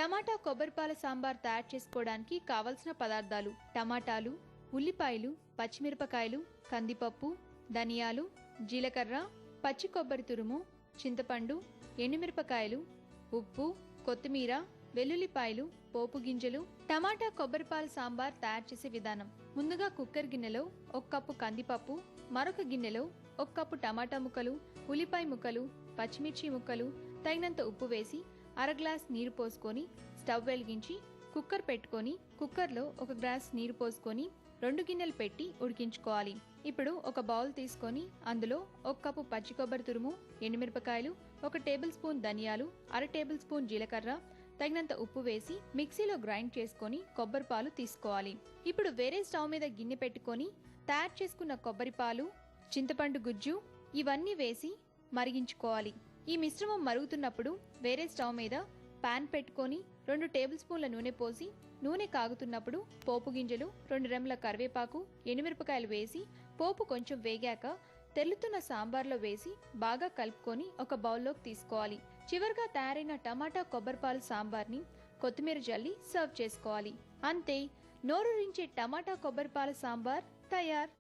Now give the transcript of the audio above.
టమాటా కొబ్బరిపాల సాంబార్ తయారు చేసుకోవడానికి కావలసిన పదార్థాలు: టమాటాలు, ఉల్లిపాయలు, పచ్చిమిరపకాయలు, కందిపప్పు, ధనియాలు, జీలకర్ర, పచ్చి కొబ్బరి తురుము, చింతపండు, ఎండుమిరపకాయలు, ఉప్పు, కొత్తిమీర, వెల్లుల్లిపాయలు, పోపు గింజలు. టమాటా కొబ్బరిపాల సాంబార్ తయారు చేసే విధానం: ముందుగా కుక్కర్ గిన్నెలో 1 కప్పు కందిపప్పు, మరొక గిన్నెలో 1 కప్పు టమాటా ముక్కలు, ఉల్లిపాయ ముక్కలు, పచ్చిమిర్చి ముక్కలు, తగినంత ఉప్పు వేసి అర గ్లాస్ నీరు పోసుకొని స్టవ్ వెలిగించి కుక్కర్ పెట్టుకొని కుక్కర్లో 1 గ్లాస్ నీరు పోసుకొని 2 గిన్నెలు పెట్టి ఉడికించుకోవాలి. ఇప్పుడు ఒక బౌల్ తీసుకొని అందులో 1 కప్పు పచ్చి కొబ్బరి తురుము, ఎండుమిరపకాయలు, 1 టేబుల్ స్పూన్ ధనియాలు, అర టేబుల్ స్పూన్ జీలకర్ర, తగినంత ఉప్పు వేసి మిక్సీలో గ్రైండ్ చేసుకొని కొబ్బరి పాలు తీసుకోవాలి. ఇప్పుడు వేరే స్టవ్ మీద గిన్నె పెట్టుకొని తయారు చేసుకున్న కొబ్బరి పాలు, చింతపండు గుజ్జు ఇవన్నీ వేసి మరిగించుకోవాలి. ఈ మిశ్రమం మరుగుతున్నప్పుడు వేరే స్టవ్ మీద పాన్ పెట్టుకొని 2 టేబుల్ స్పూన్ల నూనె పోసి నూనె కాగుతున్నప్పుడు పోపు గింజలు, 2 రెమ్మల కరివేపాకు, ఎండుమిరపకాయలు వేసి పోపు కొంచెం వేగాక తెల్లుతున్న సాంబార్లో వేసి బాగా కలుపుకొని ఒక బౌల్లోకి తీసుకోవాలి. చివరిగా తయారైన టమాటా కొబ్బరిపాలు సాంబార్ని కొత్తిమీర జల్లి సర్వ్ చేసుకోవాలి. అంతే, నోరూరించే టమాటా కొబ్బరిపాల సాంబార్ తయార్.